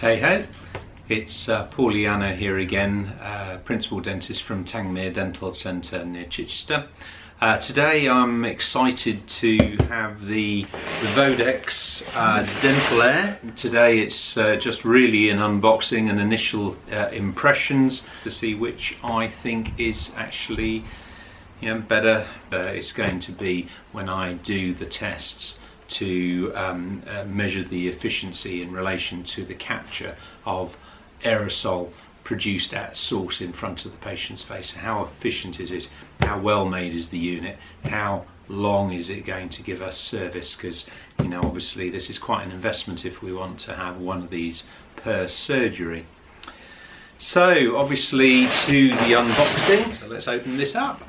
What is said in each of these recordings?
Hey ho, it's Pauliano here again, Principal Dentist from Tangmere Dental Centre near Chichester. Today I'm excited to have the Vodex DentalAir. Today it's just really an unboxing and initial impressions to see which I think is actually better it's going to be when I do the tests to measure the efficiency in relation to the capture of aerosol produced at source in front of the patient's face. How efficient is it? How well made is the unit? How long is it going to give us service? Because obviously this is quite an investment if we want to have one of these per surgery. So obviously to the unboxing, so let's open this up.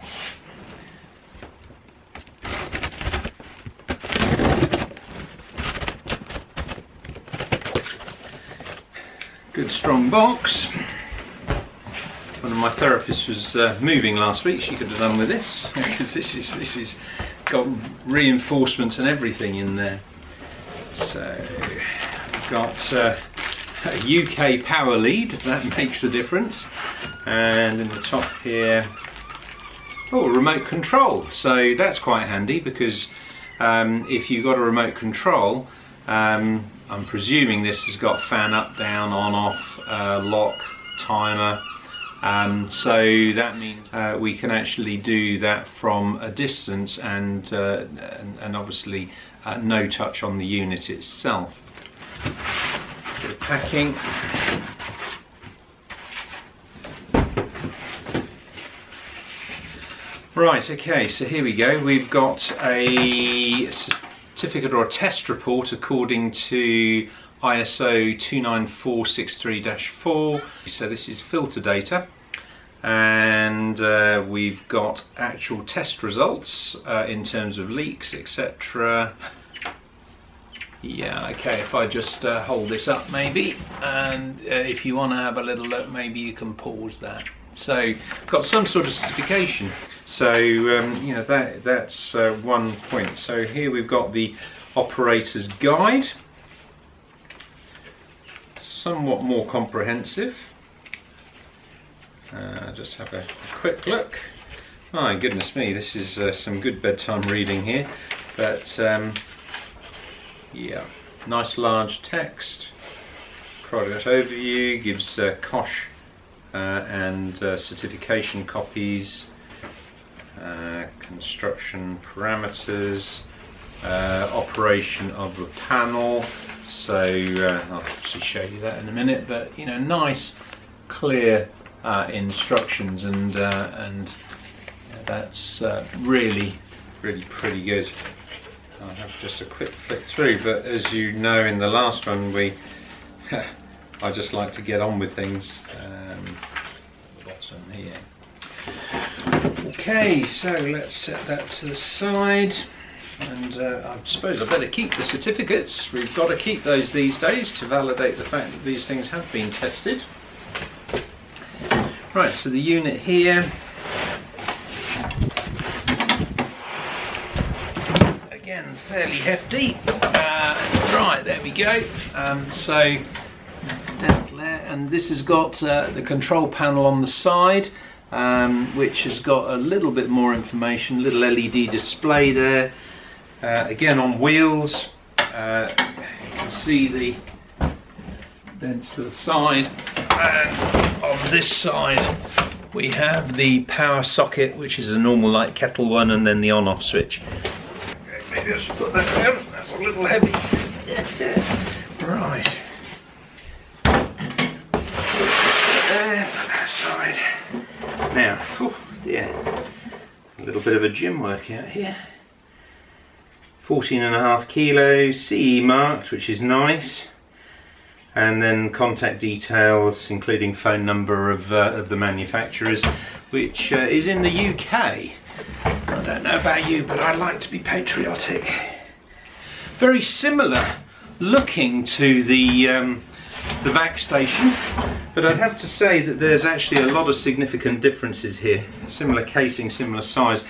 Good strong box. One of my therapists was moving last week. She could have done with this because this is got reinforcements and everything in there. So we've got a UK power lead, that makes a difference, and in the top here, a remote control. So that's quite handy because if you've got a remote control, I'm presuming this has got fan up, down, on, off, lock, timer, so that means we can actually do that from a distance and obviously no touch on the unit itself. Bit of packing. Right, okay, so here we go. We've got a certificate or a test report according to ISO 29463-4. So this is filter data, and we've got actual test results in terms of leaks, etc. Yeah, okay, if I just hold this up maybe, and if you want to have a little look, maybe you can pause that. So got some sort of certification. So that's one point. So here we've got the operator's guide, somewhat more comprehensive. Just have a quick look. My goodness me, this is some good bedtime reading here. But yeah, nice large text. Product overview gives COSH and certification copies. Construction parameters, operation of the panel. So I'll actually show you that in a minute. But nice, clear instructions, and that's really pretty good. I'll have just a quick flick through. But as you know, in the last one, I just like to get on with things. The bottom here. Okay, so let's set that to the side, and I suppose I better keep the certificates. We've got to keep those these days to validate the fact that these things have been tested. Right, so the unit here, again fairly hefty. Right, there we go. So DentalAir, and this has got the control panel on the side, which has got a little bit more information, little LED display there, again on wheels. You can see the vents to the side, and on this side we have the power socket, which is a normal light kettle one, and then the on-off switch. Okay, maybe I should put that down, that's a little heavy. Right. That side. Now, oh dear, a little bit of a gym workout here. 14.5 kilos, CE marked, which is nice, and then contact details, including phone number of the manufacturers, which is in the UK. I don't know about you, but I like to be patriotic. Very similar looking to the VacStation, but I'd have to say that there's actually a lot of significant differences here. Similar casing, similar size.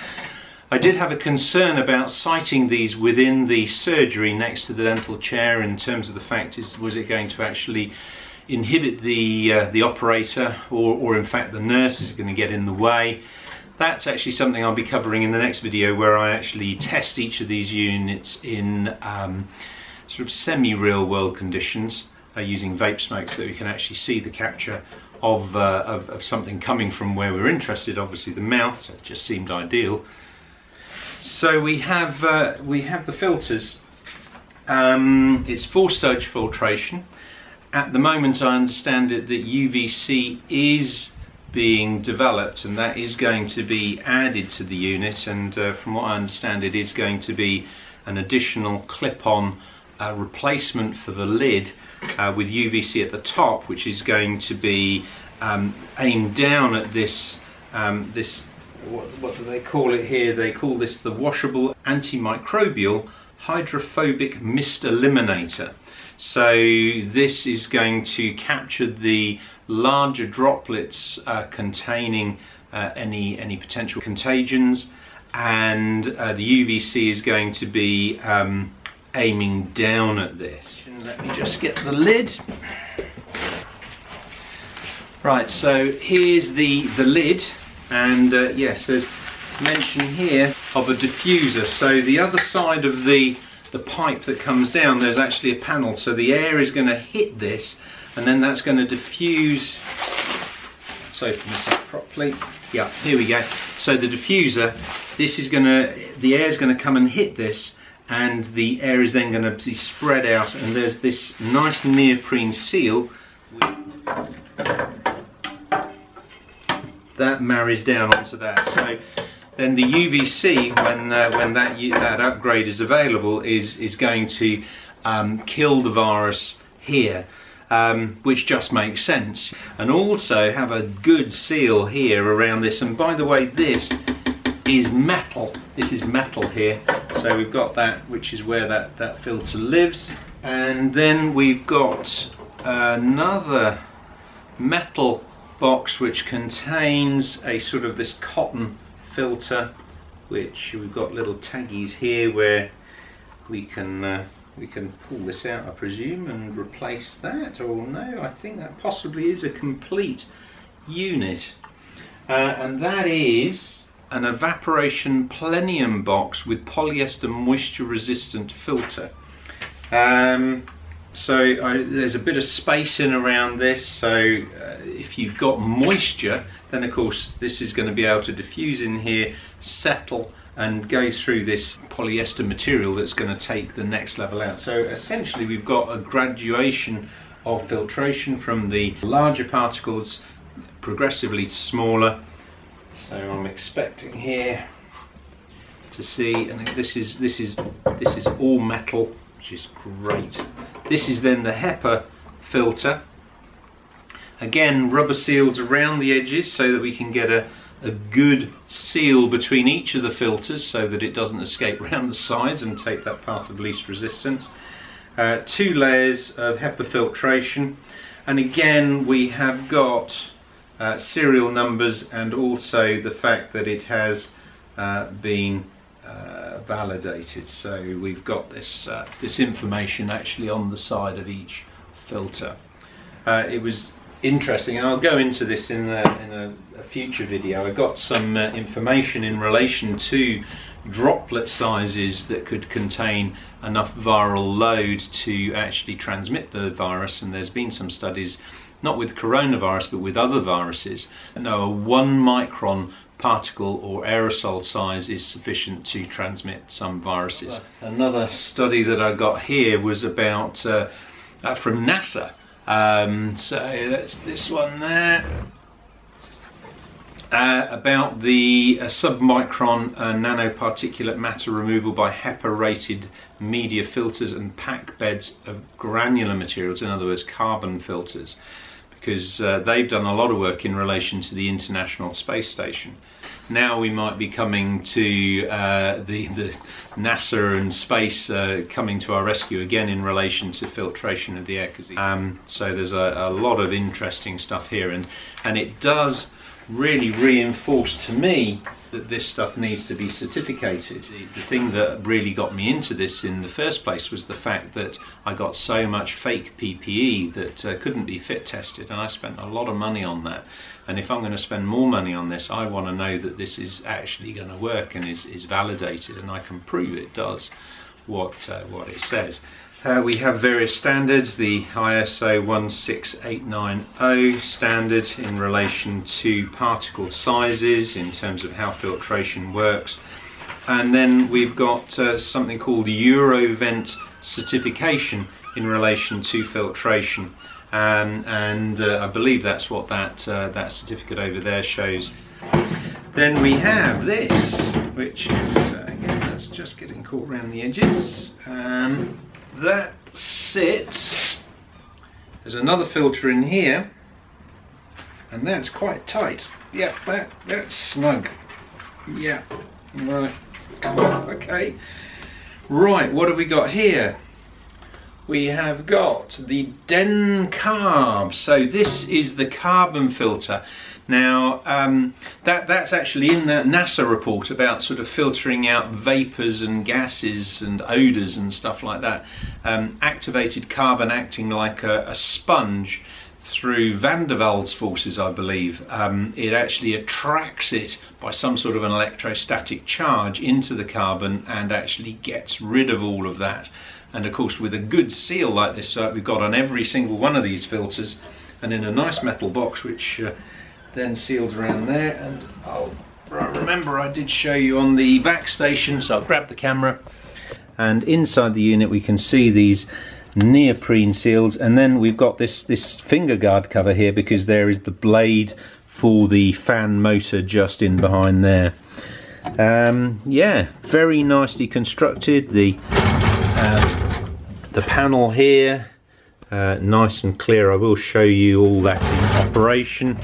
I did have a concern about siting these within the surgery next to the dental chair in terms of the fact was it going to actually inhibit the operator, or in fact the nurse is going to get in the way. That's actually something I'll be covering in the next video, where I actually test each of these units in sort of semi-real world conditions using vape smoke, so that we can actually see the capture of something coming from where we're interested, obviously the mouth. So it just seemed ideal. So we have the filters. It's 4-stage filtration. At the moment I understand it that UVC is being developed, and that is going to be added to the unit, and from what I understand it is going to be an additional clip-on replacement for the lid with UVC at the top, which is going to be aimed down at this what do they call it here? They call this the washable antimicrobial hydrophobic mist eliminator. So this is going to capture the larger droplets containing any potential contagions, and the UVC is going to be aiming down at this. Let me just get the lid. Right, so here's the lid, and yes, there's mention here of a diffuser. So the other side of the pipe that comes down, there's actually a panel, so the air is going to hit this, and then that's going to diffuse. Let's open this up properly. Yeah, here we go. So the diffuser, the air is going to come and hit this, and the air is then going to be spread out, and there's this nice neoprene seal that marries down onto that. So then the UVC, when that upgrade is available, is going to kill the virus here, which just makes sense, and also have a good seal here around this. And by the way, this is metal. This is metal here. So we've got that, which is where that filter lives, and then we've got another metal box which contains a sort of this cotton filter, which we've got little taggies here where we can pull this out, I presume, and replace that. Or no, I think that possibly is a complete unit, and that is an evaporation plenium box with polyester moisture resistant filter. There's a bit of space in around this, so if you've got moisture, then of course this is going to be able to diffuse in here, settle, and go through this polyester material that's going to take the next level out. So essentially we've got a graduation of filtration from the larger particles progressively to smaller. So I'm expecting here to see, and this is all metal, which is great. This is then the HEPA filter. Again, rubber seals around the edges so that we can get a good seal between each of the filters, so that it doesn't escape around the sides and take that path of least resistance. 2 layers of HEPA filtration, and again we have got serial numbers, and also the fact that it has been validated. So we've got this information actually on the side of each filter. It was interesting, and I'll go into this in a future video. I got some information in relation to droplet sizes that could contain enough viral load to actually transmit the virus, and there's been some studies, not with coronavirus but with other viruses. No, a 1 micron particle or aerosol size is sufficient to transmit some viruses. Another study that I got here was about from NASA. So that's this one there, about the submicron nanoparticulate matter removal by HEPA rated media filters and pack beds of granular materials, in other words carbon filters, because they've done a lot of work in relation to the International Space Station. Now we might be coming to the NASA and space coming to our rescue again in relation to filtration of the air. So there's a lot of interesting stuff here, and it does really reinforced to me that this stuff needs to be certificated. The thing that really got me into this in the first place was the fact that I got so much fake PPE that couldn't be fit tested, and I spent a lot of money on that. And if I'm going to spend more money on this, I want to know that this is actually going to work and is validated, and I can prove it does what it says. We have various standards, the ISO 16890 standard in relation to particle sizes in terms of how filtration works, and then we've got something called Eurovent certification in relation to filtration, and I believe that's what that certificate over there shows. Then we have this, which is again, that's just getting caught around the edges. That sits, there's another filter in here, and that's quite tight. Yeah, that's snug. Yeah, right, okay. Right, what have we got here? We have got the DenCarb. So this is the carbon filter. Now that's actually in the NASA report about sort of filtering out vapors and gases and odors and stuff like that. Activated carbon acting like a sponge through van der Waals forces, I believe. It actually attracts it by some sort of an electrostatic charge into the carbon and actually gets rid of all of that. And of course, with a good seal like this we've got on every single one of these filters, and in a nice metal box which then sealed around there. And remember, I did show you on the VacStation, so I'll grab the camera, and inside the unit we can see these neoprene seals, and then we've got this finger guard cover here because there is the blade for the fan motor just in behind there. Yeah, very nicely constructed. The panel here, nice and clear. I will show you all that in operation.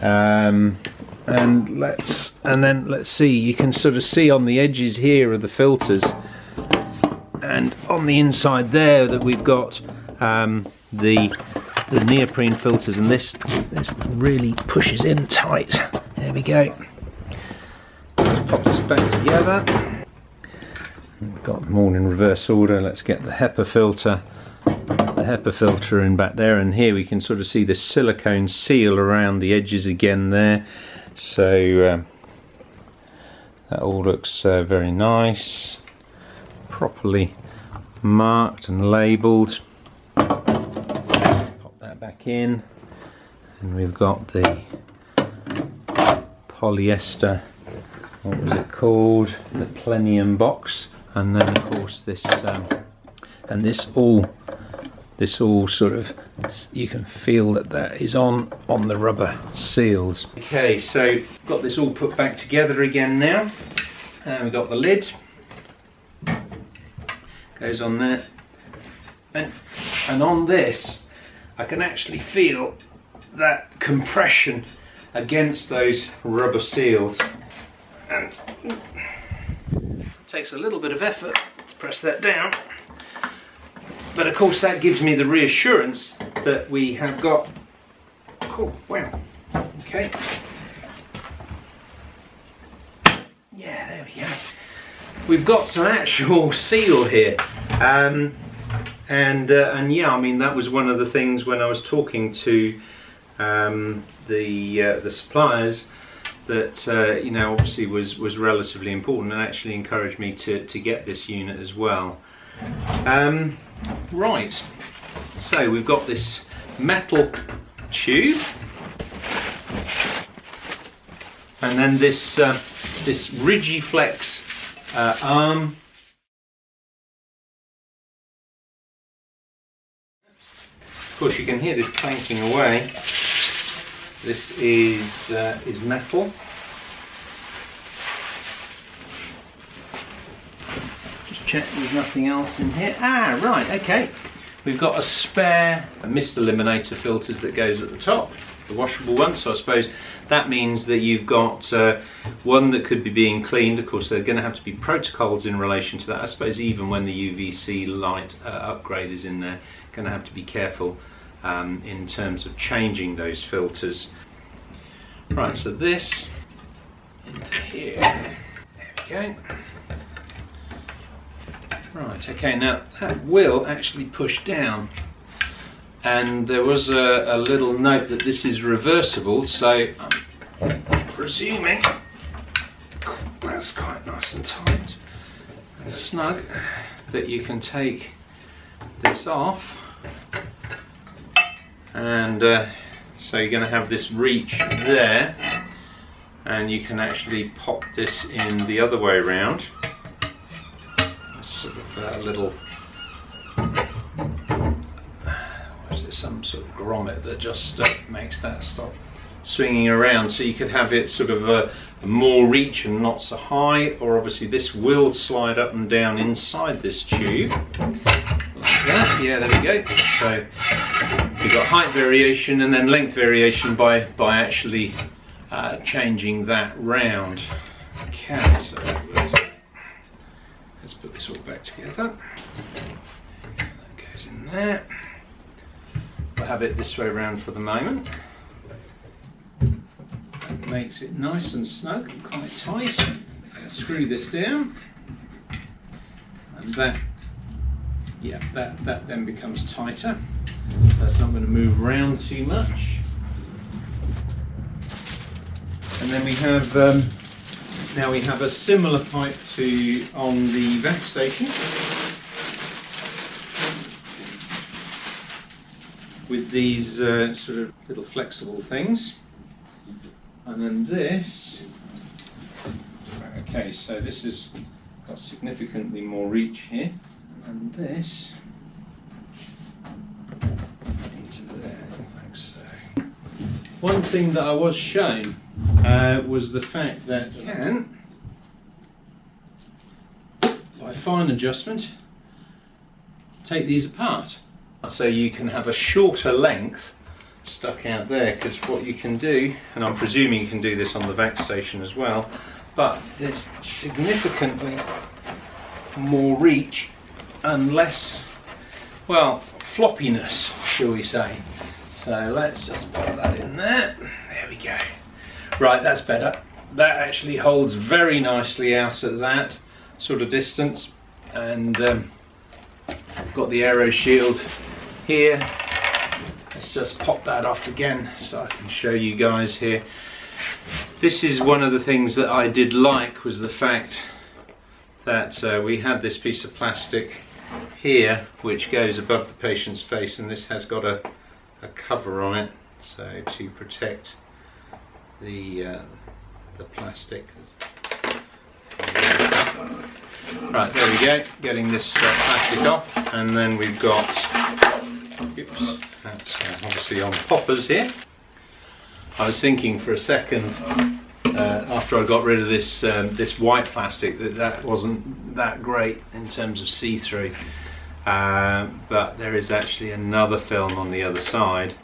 And then let's see, you can sort of see on the edges here of the filters and on the inside there that we've got the neoprene filters, and this really pushes in tight. There we go. Let's pop this back together. We've got them all in reverse order. Let's get the HEPA filter. The HEPA filter in back there, and here we can sort of see the silicone seal around the edges again there. So that all looks very nice, properly marked and labelled. Pop that back in, and we've got the polyester, what was it called, the Plenium box, and then of course this and this all sort of, you can feel that is on the rubber seals. Okay, so got this all put back together again now, and we've got the lid goes on there, and on this I can actually feel that compression against those rubber seals, and it takes a little bit of effort to press that down. But of course that gives me the reassurance that we have got, cool, wow, okay. Yeah, there we go. We've got some actual seal here. And yeah, I mean, that was one of the things when I was talking to the suppliers that, you know, obviously was relatively important and actually encouraged me to get this unit as well. Right, so we've got this metal tube, and then this this RigiFLEX arm. Of course, you can hear this clanking away. This is metal. Check there's nothing else in here. Ah, right, okay. We've got a spare mist eliminator filters that goes at the top, the washable one. So I suppose that means that you've got one that could be being cleaned. Of course, there are going to have to be protocols in relation to that. I suppose even when the UVC light upgrade is in there, going to have to be careful in terms of changing those filters. Right, so this into here. There we go. Right, okay, now that will actually push down, and there was a little note that this is reversible, so I'm presuming that's quite nice and tight and snug, that you can take this off, and so you're going to have this reach there, and you can actually pop this in the other way around. Sort of a little, what is it, some sort of grommet that just makes that stop swinging around, so you could have it sort of more reach and not so high, or obviously this will slide up and down inside this tube like that. Yeah, there we go. So you've got height variation and then length variation by actually changing that round. Okay, so let's put this all back together. That goes in there. We'll have it this way around for the moment. That makes it nice and snug and quite tight. Let's screw this down, and that, yeah, that then becomes tighter. So it's not going to move around too much. And then we have now we have a similar pipe to on the VacStation, with these sort of little flexible things, and then this. Okay, so this has got significantly more reach here, and this into there, like so. One thing that I was shown was the fact that you can, by fine adjustment, take these apart. So you can have a shorter length stuck out there, because what you can do, and I'm presuming you can do this on the VacStation as well, but there's significantly more reach and less, well, floppiness, shall we say. So let's just put that in there. There we go. Right, that's better. That actually holds very nicely out at that sort of distance, and I've got the Aeroshield here. Let's just pop that off again so I can show you guys here. This is one of the things that I did like, was the fact that we had this piece of plastic here which goes above the patient's face, and this has got a cover on it, so to protect the plastic. Right, there we go, getting this plastic off, and then we've got, oops, that's obviously on poppers here. I was thinking for a second, after I got rid of this this white plastic, that wasn't that great in terms of see-through, but there is actually another film on the other side.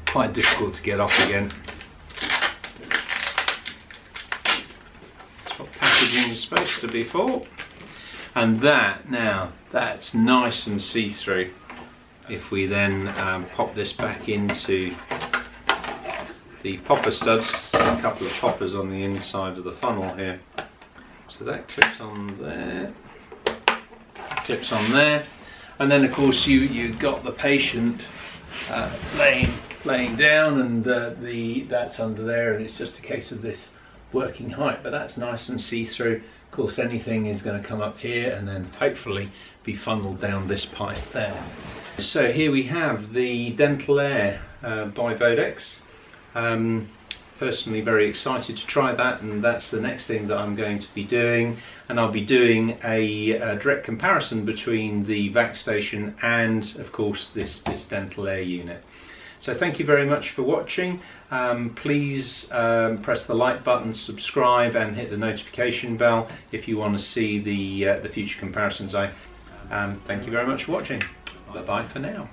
Quite difficult to get off again. That's what packaging is supposed to be for. And that, now, that's nice and see-through. If we then pop this back into the popper studs, a couple of poppers on the inside of the funnel here. So that clips on there, clips on there, and then of course you got the patient laying down, and that's under there, and it's just a case of this working height, but that's nice and see-through. Of course, anything is going to come up here and then hopefully be funneled down this pipe there. So here we have the DentalAir by Vodex. Personally very excited to try that, and that's the next thing that I'm going to be doing, and I'll be doing a direct comparison between the VacStation and of course this DentalAir unit. So thank you very much for watching. Please press the like button, subscribe, and hit the notification bell if you want to see the future comparisons. Thank you very much for watching. Bye bye for now.